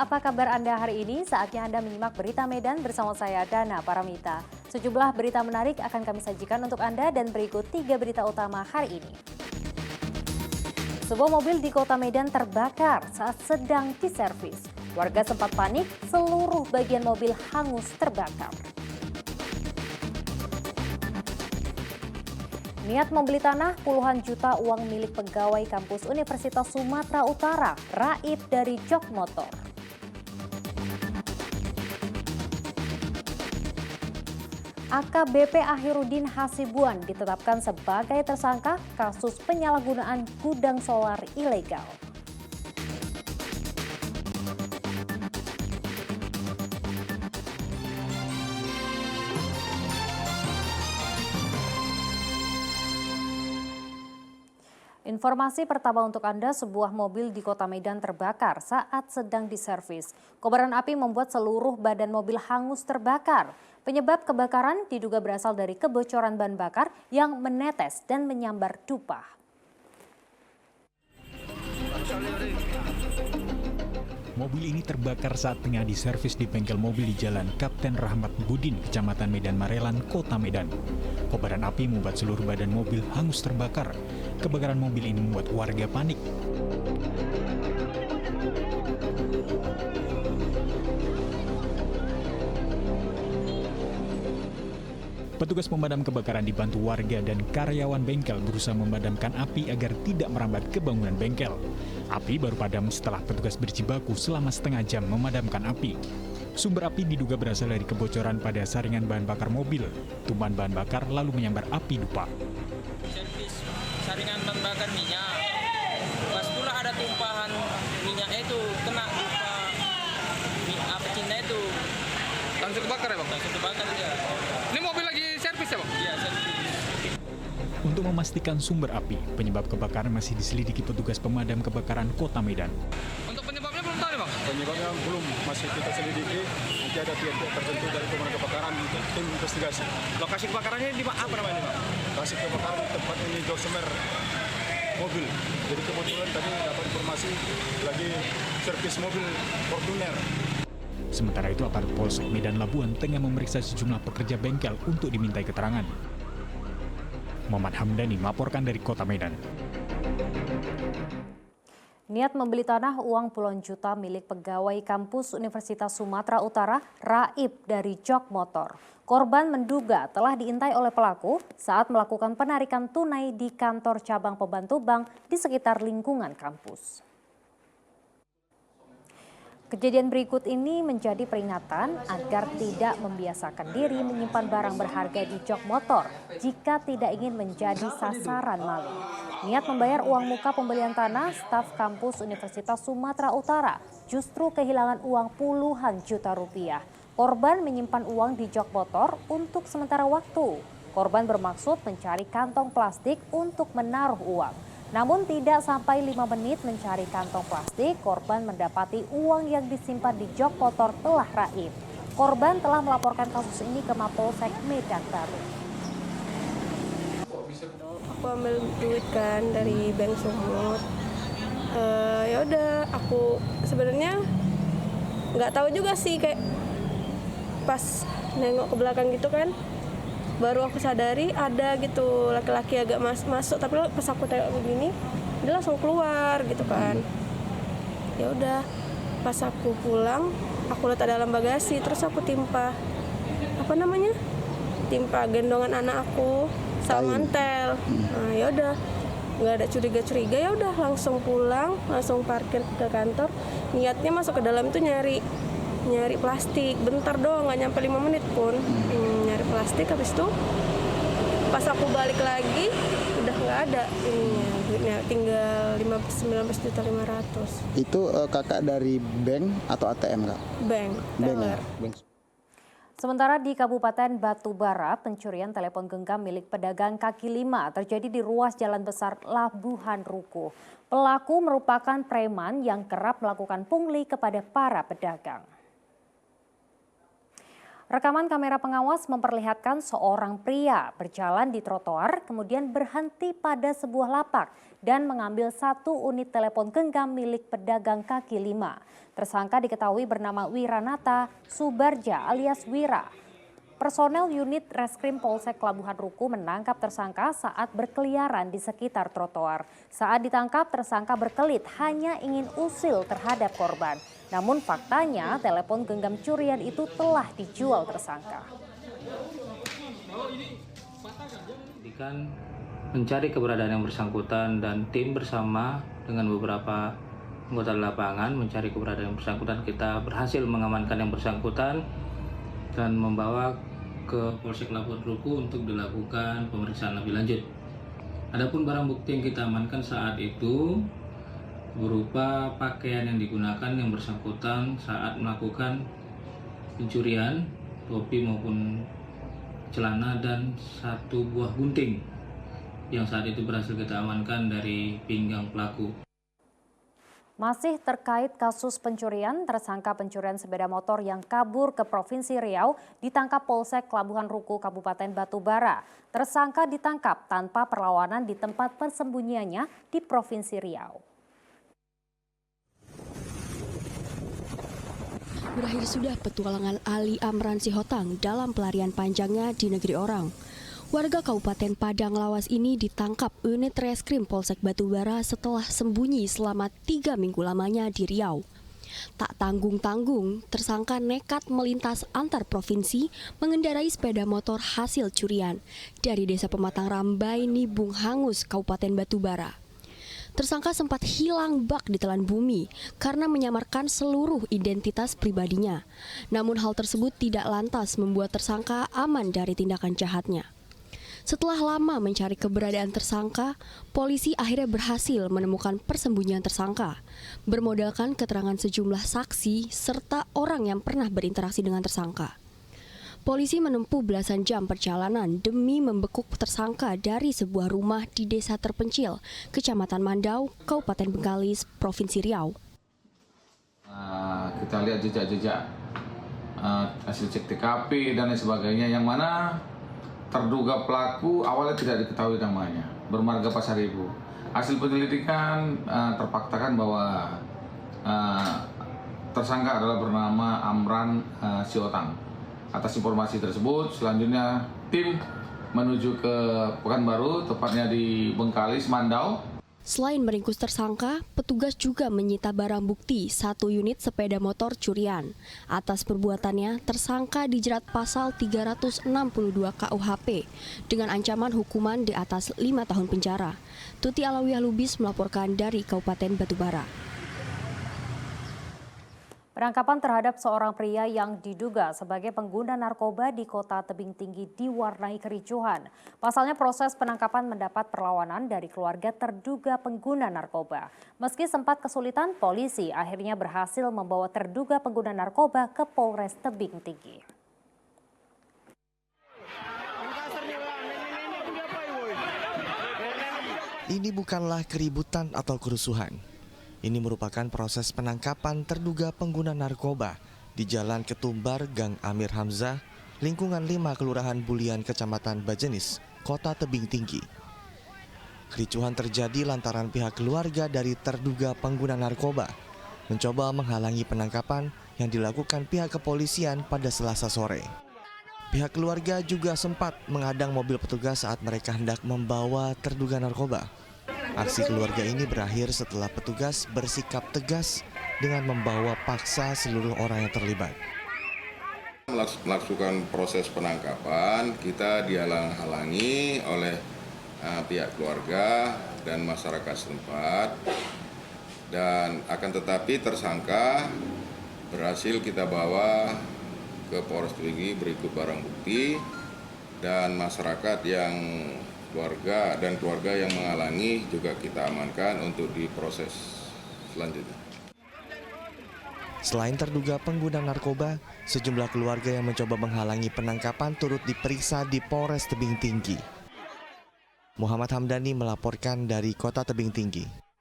apa kabar Anda hari ini? Saatnya Anda menyimak berita Medan bersama saya Dana Paramita. Sejumlah berita menarik akan kami sajikan untuk Anda dan berikut 3 berita utama hari ini. Sebuah mobil di kota Medan terbakar saat sedang diservis. Warga sempat panik, seluruh bagian mobil hangus terbakar. Niat membeli tanah puluhan juta uang milik pegawai kampus Universitas Sumatera Utara, raib dari jok motor. AKBP Akhirudin Hasibuan ditetapkan sebagai tersangka kasus penyalahgunaan gudang solar ilegal. Informasi pertama untuk Anda, sebuah mobil di kota Medan terbakar saat sedang diservis. Kobaran api membuat seluruh badan mobil hangus terbakar. Penyebab kebakaran diduga berasal dari kebocoran bahan bakar yang menetes dan menyambar dupa. Mobil ini terbakar saat tengah diservis di bengkel mobil di Jalan Kapten Rahmat Budin, Kecamatan Medan Marelan, Kota Medan. Kobaran api membuat seluruh badan mobil hangus terbakar. Kebakaran mobil ini membuat warga panik. Petugas pemadam kebakaran dibantu warga dan karyawan bengkel berusaha memadamkan api agar tidak merambat ke bangunan bengkel. Api baru padam setelah petugas berjibaku selama setengah jam memadamkan api. Sumber api diduga berasal dari kebocoran pada saringan bahan bakar mobil. Tumpahan bahan bakar lalu menyambar api dupa. Servis saringan bahan bakar minyak. Pas pula ada tumpahan minyak itu kena dupa api Cina itu. Langsung kebakar ya, Bang? Langsung terbakar ya. Ini mobil lagi servis ya, Bang? Iya, servis. Untuk memastikan sumber api, penyebab kebakaran masih diselidiki petugas pemadam kebakaran Kota Medan. Untuk penyebabnya belum tahu nih, Bang? Penyebabnya belum, masih kita selidiki. Nanti ada pihak tertentu dari pemadam kebakaran untuk tim investigasi. Lokasi kebakarannya di apa namanya, Bang? Lokasi kebakaran tempat ini jok semer mobil. Jadi kebetulan tadi dapat informasi lagi servis mobil Fortuner. Sementara itu aparat Polsek Medan Labuan tengah memeriksa sejumlah pekerja bengkel untuk dimintai keterangan. Muhammad Hamdani melaporkan dari Kota Medan. Niat membeli tanah uang puluhan juta milik pegawai kampus Universitas Sumatera Utara raib dari jok motor. Korban menduga telah diintai oleh pelaku saat melakukan penarikan tunai di kantor cabang pembantu bank di sekitar lingkungan kampus. Kejadian berikut ini menjadi peringatan agar tidak membiasakan diri menyimpan barang berharga di jok motor jika tidak ingin menjadi sasaran maling. Niat membayar uang muka pembelian tanah, staf kampus Universitas Sumatera Utara justru kehilangan uang puluhan juta rupiah. Korban menyimpan uang di jok motor untuk sementara waktu. Korban bermaksud mencari kantong plastik untuk menaruh uang. Namun tidak sampai 5 menit mencari kantong plastik, korban mendapati uang yang disimpan di jok motor telah raib. Korban telah melaporkan kasus ini ke Mapolsek Medan Baru. Aku ambil duit kan dari bank Sumut. Ya udah, aku sebenarnya nggak tahu juga sih, kayak pas nengok ke belakang gitu kan. Baru aku sadari ada gitu laki-laki agak masuk, tapi pas aku tengok begini dia langsung keluar gitu kan. Ya udah, pas aku pulang aku letak dalam bagasi, terus aku timpa timpa gendongan anak aku sama mantel. Nah, ya udah nggak ada curiga ya udah langsung pulang, langsung parkir ke kantor. Niatnya masuk ke dalam itu nyari plastik, bentar doang, nggak nyampe 5 menit pun. Nyari plastik, habis itu pas aku balik lagi udah nggak ada ininya, duitnya tinggal 19.500.000. Itu kakak dari bank atau ATM, Kak? Bank, teller. Bank. Sementara di Kabupaten Batubara, pencurian telepon genggam milik pedagang kaki lima terjadi di ruas Jalan Besar Labuhan Ruko. Pelaku merupakan preman yang kerap melakukan pungli kepada para pedagang. Rekaman kamera pengawas memperlihatkan seorang pria berjalan di trotoar kemudian berhenti pada sebuah lapak dan mengambil 1 unit telepon genggam milik pedagang kaki lima. Tersangka diketahui bernama Wiranata Subarja alias Wira. Personel unit Reskrim Polsek Labuhan Ruku menangkap tersangka saat berkeliaran di sekitar trotoar. Saat ditangkap, tersangka berkelit hanya ingin usil terhadap korban. Namun faktanya telepon genggam curian itu telah dijual tersangka. Mencari keberadaan yang bersangkutan dan tim bersama dengan beberapa anggota lapangan mencari keberadaan yang bersangkutan. Kita berhasil mengamankan yang bersangkutan dan membawa ke Polsek Labuhan Ruku untuk dilakukan pemeriksaan lebih lanjut. Adapun barang bukti yang kita amankan saat itu berupa pakaian yang digunakan yang bersangkutan saat melakukan pencurian, topi maupun celana, dan 1 buah gunting yang saat itu berhasil kita amankan dari pinggang pelaku. Masih terkait kasus pencurian, tersangka pencurian sepeda motor yang kabur ke Provinsi Riau ditangkap Polsek Labuhan Ruku Kabupaten Batubara. Tersangka ditangkap tanpa perlawanan di tempat persembunyiannya di Provinsi Riau. Berakhir sudah petualangan Ali Amran Sihotang dalam pelarian panjangnya di negeri orang. Warga Kabupaten Padang Lawas ini ditangkap unit Reskrim Polsek Batubara setelah sembunyi selama 3 minggu lamanya di Riau. Tak tanggung-tanggung, tersangka nekat melintas antar provinsi mengendarai sepeda motor hasil curian dari Desa Pematang Rambai, Nibung Hangus, Kabupaten Batubara. Tersangka sempat hilang bak di telan bumi karena menyamarkan seluruh identitas pribadinya. Namun hal tersebut tidak lantas membuat tersangka aman dari tindakan jahatnya. Setelah lama mencari keberadaan tersangka, polisi akhirnya berhasil menemukan persembunyian tersangka. Bermodalkan keterangan sejumlah saksi serta orang yang pernah berinteraksi dengan tersangka. Polisi menempuh belasan jam perjalanan demi membekuk tersangka dari sebuah rumah di desa terpencil, Kecamatan Mandau, Kabupaten Bengkalis, Provinsi Riau. Kita lihat jejak-jejak hasil cek TKP dan lain sebagainya, yang mana terduga pelaku awalnya tidak diketahui namanya, bermarga Pasar Ibu. Hasil penyelidikan terfaktakan bahwa tersangka adalah bernama Amran Sihotang. Atas informasi tersebut, selanjutnya tim menuju ke Pekanbaru, tepatnya di Bengkalis, Mandau. Selain meringkus tersangka, petugas juga menyita barang bukti 1 unit sepeda motor curian. Atas perbuatannya, tersangka dijerat pasal 362 KUHP dengan ancaman hukuman di atas 5 tahun penjara. Tuti Alawiyah Lubis melaporkan dari Kabupaten Batubara. Penangkapan terhadap seorang pria yang diduga sebagai pengguna narkoba di Kota Tebing Tinggi diwarnai kericuhan. Pasalnya proses penangkapan mendapat perlawanan dari keluarga terduga pengguna narkoba. Meski sempat kesulitan, polisi akhirnya berhasil membawa terduga pengguna narkoba ke Polres Tebing Tinggi. Ini bukanlah keributan atau kerusuhan. Ini merupakan proses penangkapan terduga pengguna narkoba di Jalan Ketumbar, Gang Amir Hamzah, lingkungan 5 Kelurahan Bulian, Kecamatan Bajenis, Kota Tebing Tinggi. Kericuhan terjadi lantaran pihak keluarga dari terduga pengguna narkoba mencoba menghalangi penangkapan yang dilakukan pihak kepolisian pada Selasa sore. Pihak keluarga juga sempat menghadang mobil petugas saat mereka hendak membawa terduga narkoba. Aksi keluarga ini berakhir setelah petugas bersikap tegas dengan membawa paksa seluruh orang yang terlibat. Melakukan proses penangkapan, kita dihalang-halangi oleh pihak keluarga dan masyarakat setempat, dan akan tetapi tersangka berhasil kita bawa ke Polres Tinggi berikut barang bukti, dan masyarakat yang keluarga yang menghalangi juga kita amankan untuk diproses selanjutnya. Selain terduga pengguna narkoba, sejumlah keluarga yang mencoba menghalangi penangkapan turut diperiksa di Polres Tebing Tinggi. Muhammad Hamdani melaporkan dari Kota Tebing Tinggi.